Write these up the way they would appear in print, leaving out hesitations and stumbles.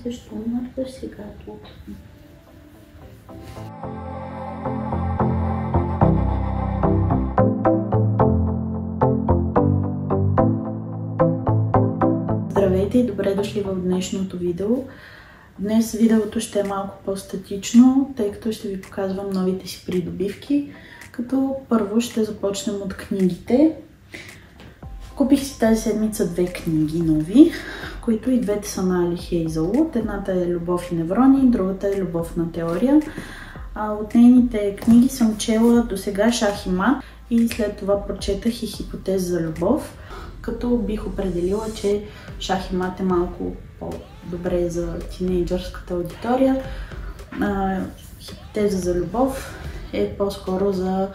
Защо мърдаш сега тук? Здравейте и добре дошли в днешното видео. Днес видеото ще е малко по-статично, тъй като ще ви показвам новите си придобивки. Като първо ще започнем от книгите. Купих си тази седмица две книги нови, които и двете са на Али Хейзълвуд. Едната е Любов и неврони, другата е Любовна теория. От нейните книги съм чела досега Шах и мат и след това прочетах и Хипотеза за любов, като бих определила, че Шах и мат е малко по-добре за тинейджърската аудитория. Хипотеза за любов е по-скоро за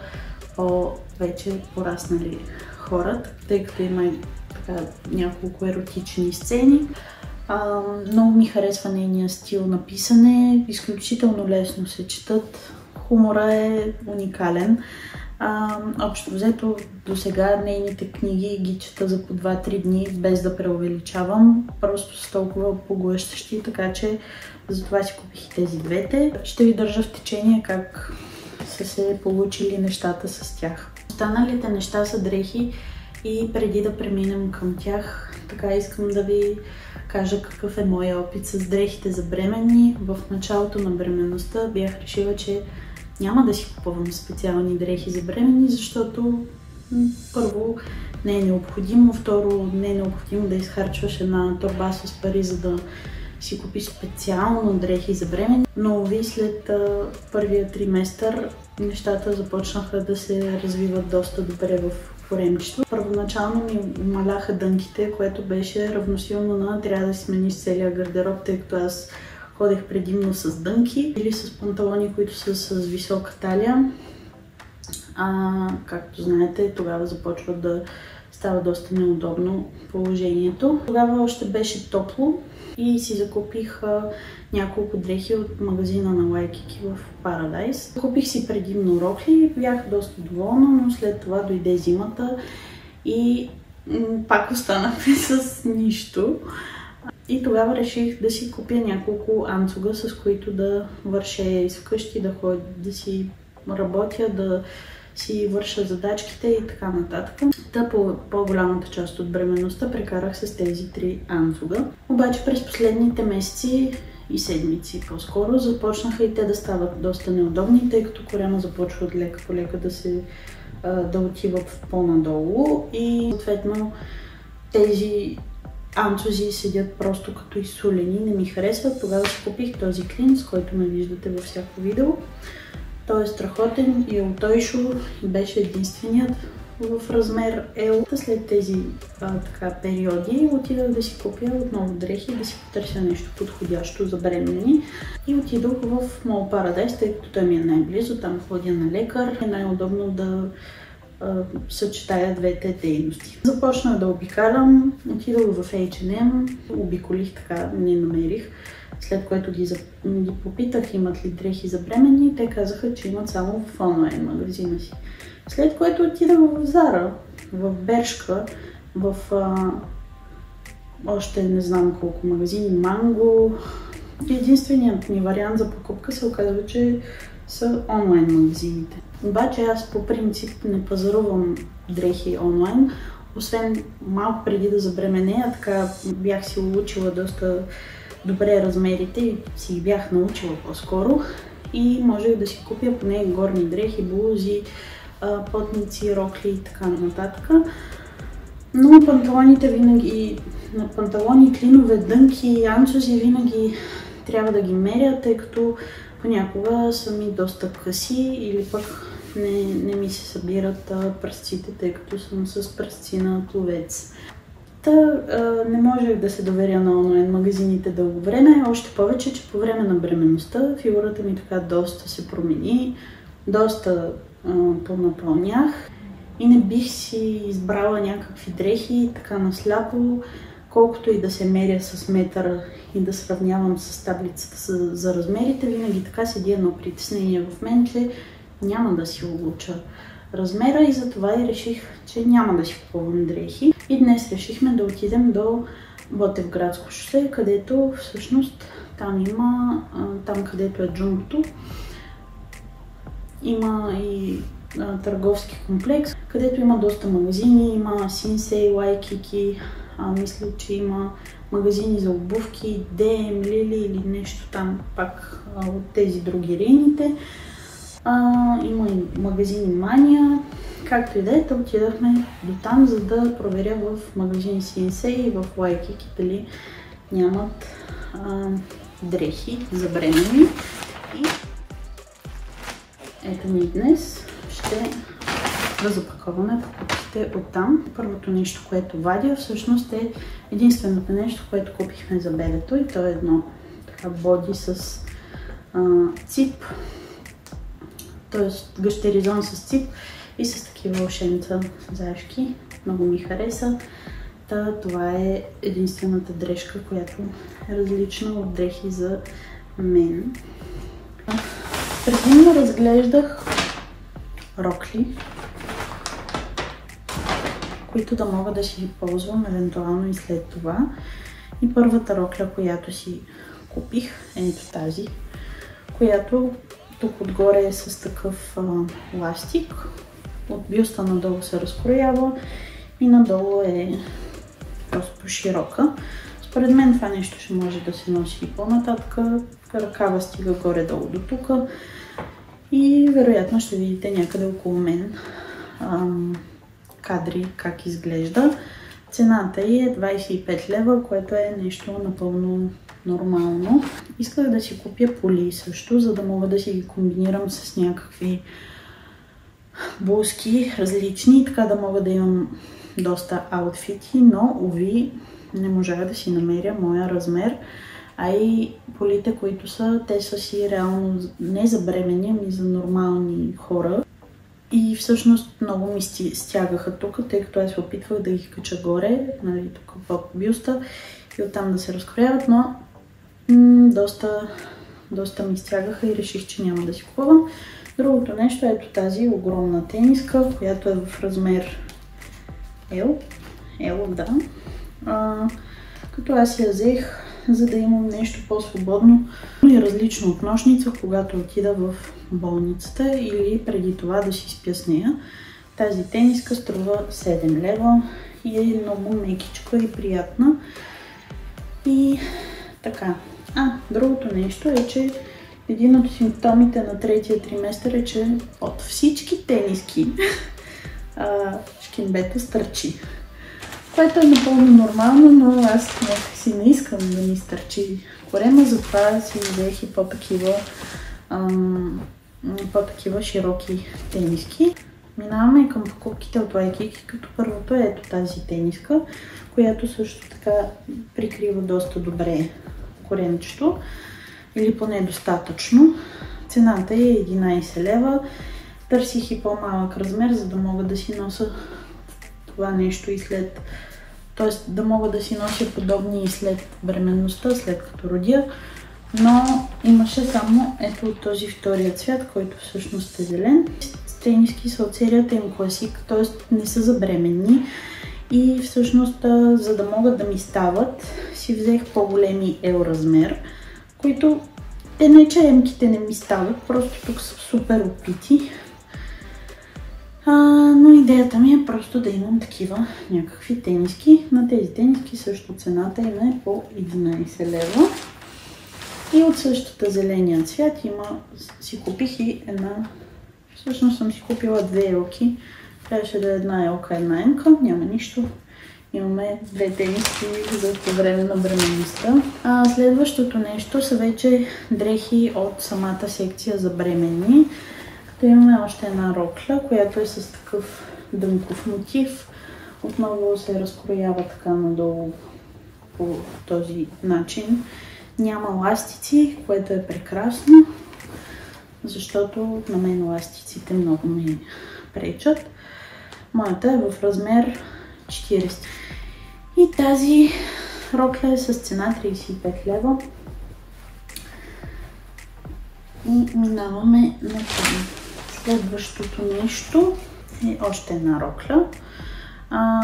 вече пораснали хора, тъй като има така няколко еротични сцени. Много ми харесва нейния стил на писане, изключително лесно се четат, хумора е уникален. Общо взето до сега нейните книги ги чета за по 2-3 дни, без да преувеличавам, просто са толкова поглъщащи, така че затова си купих и тези двете. Ще ви държа в течение как са се получили нещата с тях. Останалите неща са дрехи и преди да преминем към тях, така искам да ви кажа какъв е моя опит с дрехите за бременни. В началото на бременността бях решила, че няма да си купувам специални дрехи за бременни, защото първо не е необходимо, второ не е необходимо да изхарчваш една торба с пари, за да си купиш специално дрехи за бременни. Но ви след първия триместър нещата започнаха да се развиват доста добре в коремчето. Първоначално ми умаляха дънките, което беше равносилно на трябва да си смениш целия гардероб, тъй като аз ходех предимно с дънки или с панталони, които са с висока талия. Както знаете, тогава започва да става доста неудобно положението. Тогава още беше топло и си закупих няколко дрехи от магазина на Waikiki в Paradise. Купих си предимно рокли, бях доста доволна, но след това дойде зимата и пак останахме с нищо. И тогава реших да си купя няколко анцуга, с които да върша из вкъщи, да ходя, да си работя, да си върша задачките и така нататък. По-голямата част от бременността прекарах с тези три анцуга. Обаче през последните месеци и седмици по-скоро започнаха и те да стават доста неудобни, тъй като корема започва от лека по лека да отива по-надолу и съответно тези анцузи седят просто като изсулени, не ми харесват. Тогава си купих този клин, с който ме виждате във всяко видео. Той е страхотен и Отойшо и беше единственият в размер L. След тези периоди отидох да си купя отново дрехи, да си потърся нещо подходящо за бременни. И отидох в Мол Paradise, тъй като той ми е най-близо, там ходя на лекар. Е най-удобно да съчетая двете дейности. Започнах да обикалям, отидох в H&M, обиколих така, не намерих. След което ги попитах имат ли дрехи за бременни, те казаха, че имат само в онлайн магазина си. След което отидах в Зара, в Бершка, в още не знам колко магазини, Манго. Единственият ми вариант за покупка се оказва, че са онлайн магазините. Обаче аз по принцип не пазарувам дрехи онлайн, освен малко преди да забременея, така бях си улучила доста добре размерите и си ги бях научила по-скоро и можех да си купя поне горни дрехи, блузи, потници, рокли и така нататък. Но панталоните винаги, на панталони, клинове, дънки, анцузи винаги трябва да ги меря, тъй като понякога са ми доста къси или пък не ми се събират пръстците, тъй като съм с пръстци на пловец. Не можех да се доверя на онлайн магазините дълго време, още повече, че по време на бременността фигурата ми така доста се промени, доста понапълнях и не бих си избрала някакви дрехи така насляпо, колкото и да се меря с метъра и да сравнявам с таблицата за размерите, винаги така седи едно притеснение в мен, че няма да си улуча размера и затова и реших, че няма да си купувам дрехи. И днес решихме да отидем до Ботевградско шосе, където всъщност там където е джумбото, има и търговски комплекс, където има доста магазини, има Sensei, Waikiki, мисля, че има магазини за обувки, DM, Lily или нещо там пак от тези други рейните. Има и магазини Mania, както и да е, отидахме до там, за да проверя в магазини Sensei и в Waikiki дали нямат дрехи за бремени. И ето ни днес ще разопаковаме покупките оттам. Първото нещо, което вадя, всъщност е единственото нещо, което купихме за бебето, и то е едно така боди с цип, т.е. гъщеризон с цип и с такива ушенца заешки. Много ми хареса. Това е единствената дрежка, която е различна от дрехи за мен. Предимно разглеждах рокли, които да мога да си ползвам евентуално и след това. И първата рокля, която си купих, е ето тази, която тук отгоре е с такъв ластик. От бюста надолу се разкроява и надолу е просто широка. Според мен това нещо ще може да се носи и по-нататък. Ръкава стига горе-долу до тук. И вероятно ще видите някъде около мен кадри как изглежда. Цената ѝ е 25 лева, което е нещо напълно нормално. Исках да си купя поли също, за да мога да си ги комбинирам с някакви блузки различни, така да мога да имам доста аутфити, но уви не можах да си намеря моя размер. А и полите, които са, те са си реално не за бременни, ами за нормални хора. И всъщност много ми стягаха тук, тъй като аз се опитвах да ги кача горе, нали, тук под бюста и оттам да се разкрояват, но доста ми стягаха и реших, че няма да си купувам. Другото нещо е ето тази огромна тениска, която е в размер L. L, да. Като аз я взех, за да имам нещо по-свободно и различно от нощница, когато отида в болницата или преди това да си спя с нея. Тази тениска струва 7 лева и е много мекичка и приятна. И така. Другото нещо е, че един от симптомите на третия триместър е, че от всички тениски шкембето стърчи. Което е напълно нормално, но аз си не искам да ми стърчи корема, затова си взех и по-такива широки тениски. Минаваме към покупките от Waikiki, като първото е ето тази тениска, която също така прикрива доста добре коремчето, или поне достатъчно. Цената е 11 лева. Търсих и по-малък размер, за да мога да си нося това нещо и след... Т.е. да мога да си нося подобни и след бременността, след като родя. Но имаше само ето от този втория цвят, който всъщност е зелен. Тениски са от серията им Classic, т.е. не са за бременни. И всъщност, за да могат да ми стават, си взех по-големи L размер, които те не че емките не ми стават, просто тук са супер опити. Но идеята ми е просто да имам такива някакви тениски. На тези тениски също цената им е по 11 лева. И от същата зеления цвят си купих и една... Всъщност съм си купила две елки. Трябваше да е една елка, една емка. Няма нищо. Имаме две тениски за по време на бременността. Следващото нещо са вече дрехи от самата секция за бременни. Като имаме още една рокля, която е с такъв дъмков мотив. Отново се разкроява така надолу по този начин. Няма ластици, което е прекрасно, защото на мен ластиците много ми пречат. Моята е в размер 40. И тази рокля е с цена 35 лева. И минаваме на това. Следващото нещо е още една рокля.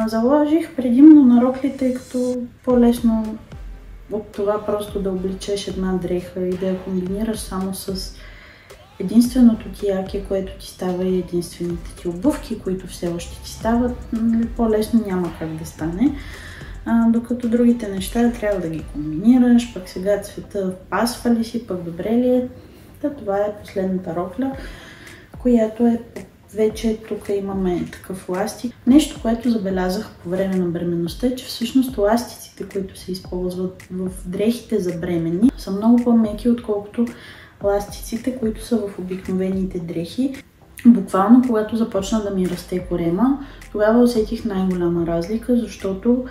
Заложих предимно на рокли, тъй като по-лесно от това просто да обличеш една дреха и да я комбинираш само с единственото ти яке, което ти става и единствените ти обувки, които все още ти стават, по-лесно няма как да стане. Докато другите неща трябва да ги комбинираш, пък сега цвета пасва ли си, пък добре ли е. Това е последната рокля, която е вече тук имаме такъв ластик. Нещо, което забелязах по време на бременността е, че всъщност ластиците, които се използват в дрехите за бремени, са много по-меки, отколкото ластиците, които са в обикновените дрехи. Буквално, когато започна да ми расте корема, тогава усетих най-голяма разлика, защото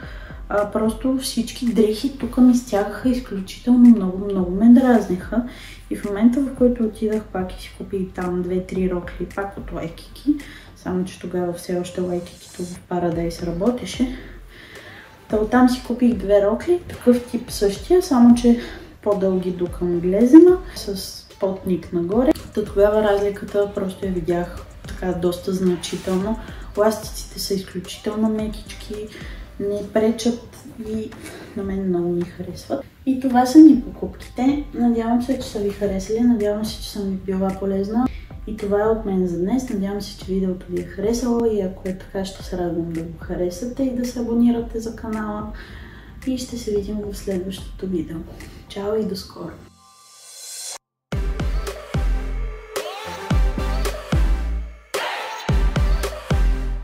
просто всички дрехи тук ми стягаха изключително много ме дразниха. И в момента, в който отидах пак и си купих там 2-3 рокли, пак от Waikiki, само че тогава все още Waikiki в Paradise работеше. Оттам си купих 2 рокли, такъв тип същия, само че по-дълги до към глезена, с потник нагоре. Тогава разликата просто я видях така доста значително. Ластиците са изключително мекички, не пречат и на мен много ми харесват. И това са ми покупките. Надявам се, че са ви харесали, надявам се, че съм ви била полезна. И това е от мен за днес. Надявам се, че видеото ви е харесало и ако е така, ще се радвам да го харесате и да се абонирате за канала. И ще се видим в следващото видео. Чао и до скоро!